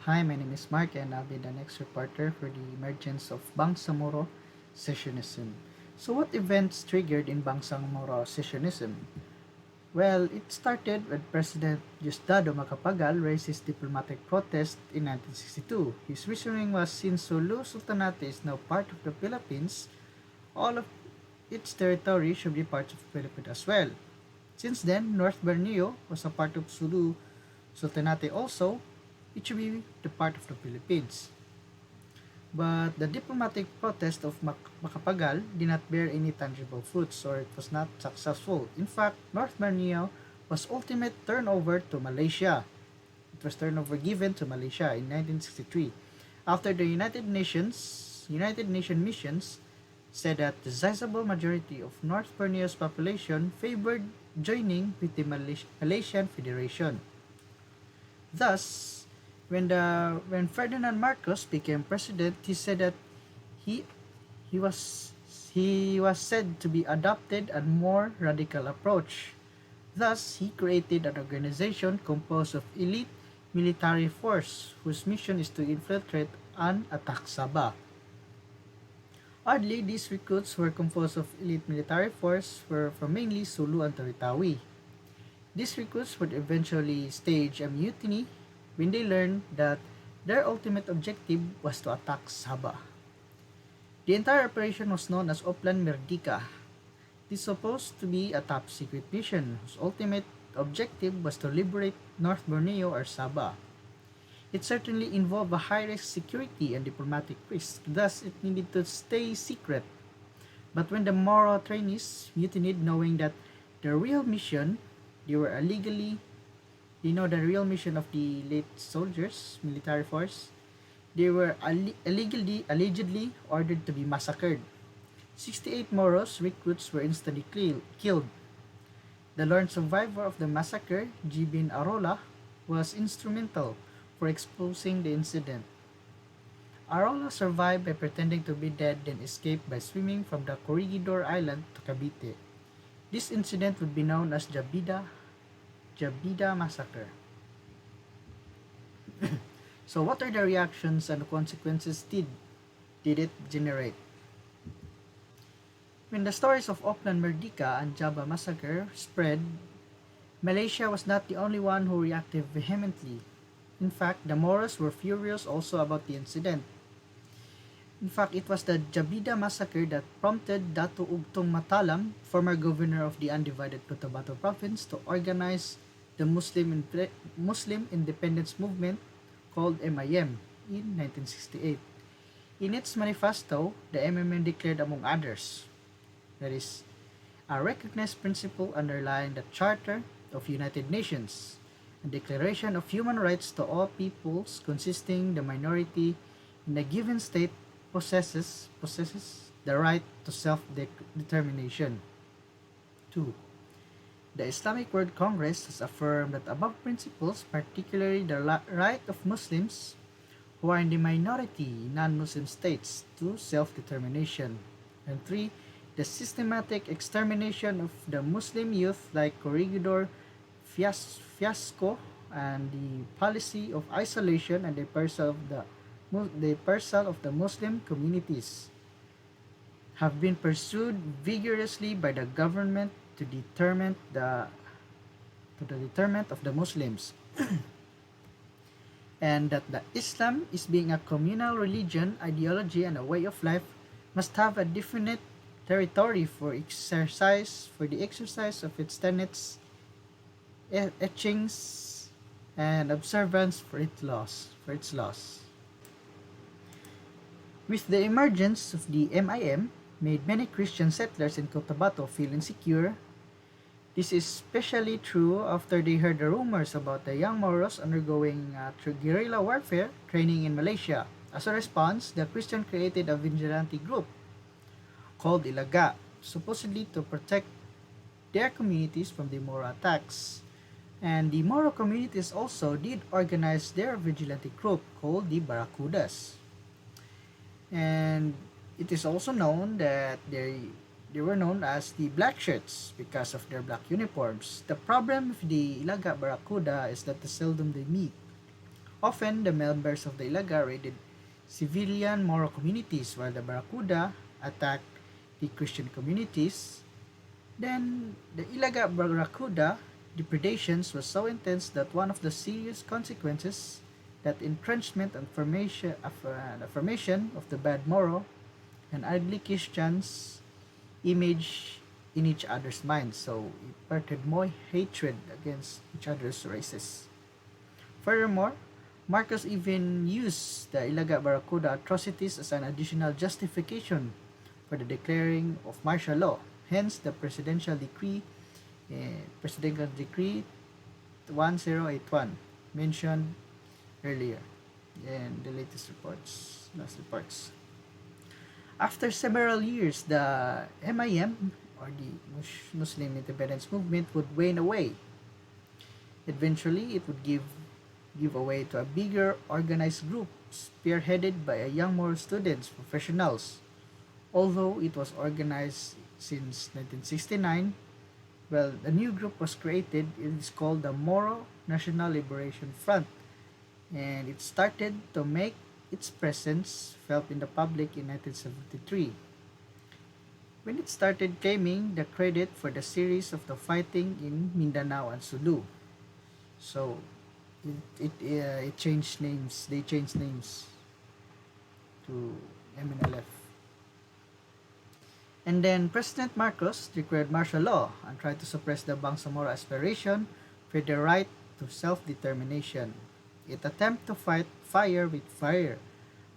Hi, my name is Mark and I'll be the next reporter for the emergence of Bangsamoro secessionism. So what events triggered in Bangsamoro secessionism? Well, it started when President Diosdado Macapagal raised his diplomatic protest in 1962. His reasoning was since Sulu Sultanate is now part of the Philippines, all of its territory should be part of the Philippines as well. Since then, North Borneo was a part of Sulu Sultanate also, it should be the part of the Philippines. But the diplomatic protest of Macapagal did not bear any tangible fruits or it was not successful. In fact, North Borneo was ultimate turnover to Malaysia. It was turnover given to Malaysia in 1963 after the United Nations missions said that the sizable majority of North Borneo's population favored joining with the Malaysian Federation. Thus, when Ferdinand Marcos became president, he said that he he was he was said to be adopted a more radical approach. Thus, he created an organization composed of elite military force whose mission is to infiltrate and attack Sabah. Oddly, these recruits were composed of elite military force were from mainly Sulu and Tawi-Tawi. These recruits would eventually stage a mutiny when they learned that their ultimate objective was to attack Sabah. The entire operation was known as Oplan Merdeka. This was supposed to be a top secret mission whose ultimate objective was to liberate North Borneo or Sabah. It certainly involved a high-risk security and diplomatic risk, thus it needed to stay secret. But when the Moro trainees mutinied knowing that the real mission, they were illegally, the real mission of the late soldiers, military force, they were allegedly ordered to be massacred. 68 Moros recruits were instantly killed. The lone survivor of the massacre, Jibin Arola, was instrumental for exposing the incident. Arola survived by pretending to be dead then escaped by swimming from the Corregidor Island to Cavite. This incident would be known as Jabida Massacre. So what are the reactions and consequences did it generate? When the stories of Oplan Merdeka and Java Massacre spread, Malaysia was not the only one who reacted vehemently. In fact, the Moros were furious also about the incident. In fact, it was the Jabida massacre that prompted Dato Ugtong Matalam, former governor of the undivided Cotabato province, to organize the Muslim Independence Movement called MIM in 1968. In its manifesto, the MMN declared among others, that is, a recognized principle underlying the Charter of United Nations, a declaration of human rights to all peoples consisting the minority in a given state possesses the right to self-determination. 2. The Islamic World Congress has affirmed that above principles, particularly the right of Muslims who are in the minority in non-Muslim states to self-determination. And 3. The systematic extermination of the Muslim youth like Corregidor fiasco and the policy of isolation and dispersal of the Muslim communities have been pursued vigorously by the government to the deterrent of the Muslims, and that the Islam is being a communal religion, ideology, and a way of life must have a definite territory for the exercise of its tenets, etchings, and observance for its laws. With the emergence of the MIM, made many Christian settlers in Cotabato feel insecure. This is especially true after they heard the rumors about the young Moros undergoing guerrilla warfare training in Malaysia. As a response, the Christian created a vigilante group called Ilaga, supposedly to protect their communities from the Moro attacks. And the Moro communities also did organize their vigilante group called the Barracudas. And it is also known that they were known as the black shirts because of their black uniforms. The problem with the Ilaga Barracuda is that the seldom they meet. Often, the members of the Ilaga raided civilian Moro communities while the Barracuda attacked the Christian communities. Then, the Ilaga Barracuda depredations was so intense that one of the serious consequences that entrenchment and affirmation of the bad Moro and ugly Christians image in each other's minds, so it imparted more hatred against each other's races. Furthermore, Marcos even used the Ilaga Barracuda atrocities as an additional justification for the declaring of martial law. Hence, the Presidential Decree 1081 mentioned earlier in the last reports. After several years, the MIM, or the Muslim Independence Movement, would wane away. Eventually, it would give away to a bigger organized group spearheaded by a young Moro students, professionals. Although it was organized since 1969, well, a new group was created. It is called the Moro National Liberation Front, and it started to make its presence felt in the public in 1973, when it started claiming the credit for the series of the fighting in Mindanao and Sulu. So it changed names. They changed names to MNLF. And then President Marcos declared martial law and tried to suppress the Bangsamoro aspiration for the right to self-determination. It attempted to fight fire with fire,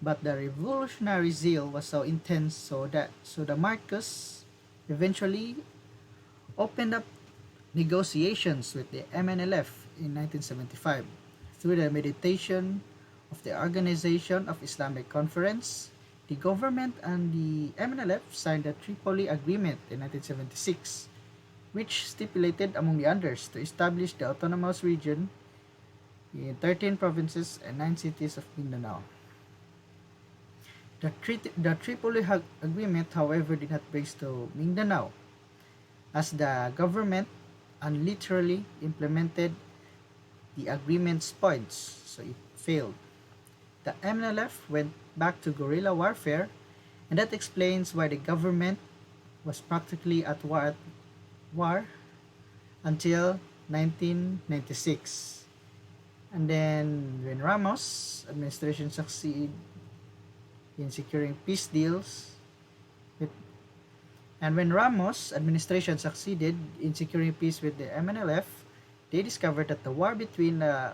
but the revolutionary zeal was so intense so the Marcos eventually opened up negotiations with the MNLF in 1975 through the mediation of the Organization of Islamic Conference. The government and the MNLF signed the Tripoli Agreement in 1976, which stipulated, among the others, to establish the autonomous region in 13 provinces and 9 cities of Mindanao. The Tripoli Agreement, however, did not base to Mindanao, as the government unilaterally implemented the agreement's points, so it failed. The MNLF went back to guerrilla warfare, and that explains why the government was practically at war until 1996. And then when Ramos administration succeeded in securing peace deals with and when Ramos administration succeeded in securing peace with the MNLF, they discovered that the war between the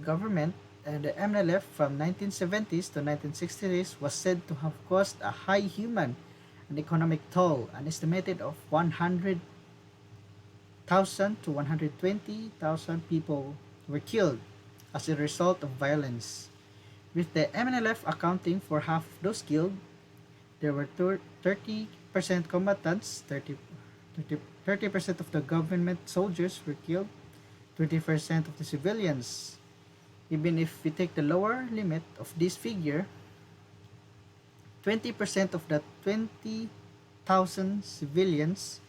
government and the MNLF from 1970s to 1960s was said to have caused a high human and economic toll, an estimated of 100,000 to 120,000 people were killed as a result of violence. With the MNLF accounting for half of those killed, there were 30% combatants, 30% of the government soldiers were killed, 20% of the civilians. Even if we take the lower limit of this figure, 20% of the 20,000 civilians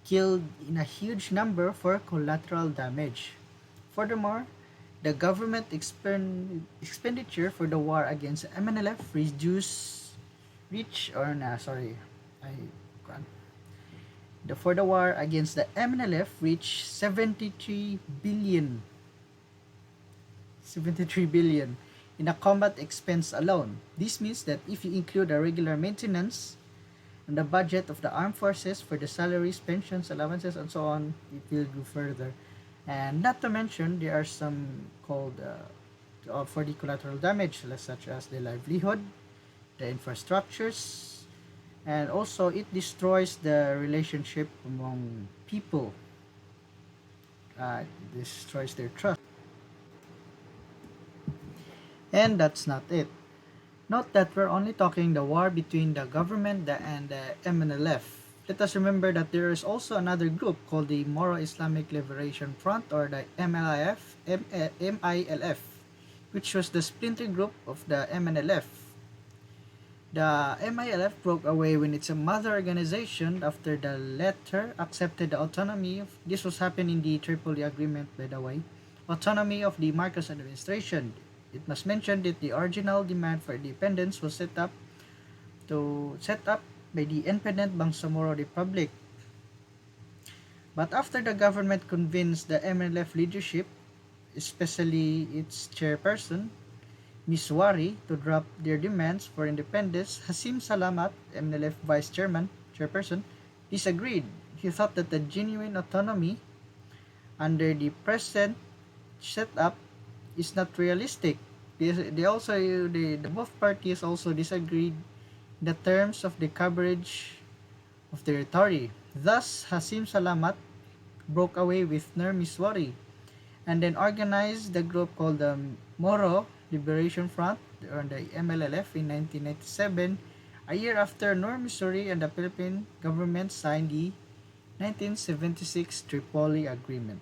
killed in a huge number for collateral damage. Furthermore, the government expenditure for the war against MNLF for the war against the MNLF reached 73 billion in a combat expense alone. This means that if you include the regular maintenance and the budget of the armed forces for the salaries, pensions, allowances, and so on, it will go further. And not to mention, there are some called for the collateral damage, such as the livelihood, the infrastructures, and also it destroys the relationship among people. Destroys their trust. And that's not it. Note that we're only talking the war between the government and the MNLF. Let us remember that there is also another group called the Moro Islamic Liberation Front, or the MILF, which was the splinter group of the MNLF. The MILF broke away when its mother organization after the latter accepted the autonomy of, this was happening in the Tripoli Agreement, by the way, autonomy of the Marcos administration. It must mention that the original demand for independence was set up by the independent Bangsamoro Republic. But after the government convinced the MLF leadership, especially its chairperson, Ms. Wari, to drop their demands for independence, Hasim Salamat, MNLF chairperson, disagreed. He thought that the genuine autonomy under the present setup is not realistic. The both parties also disagreed the terms of the coverage of territory. Thus, Hasim Salamat broke away with Nur Miswari and then organized the group called the Moro Liberation Front, or the MLLF, in 1997, a year after Nur Missouri and the Philippine government signed the 1976 Tripoli Agreement.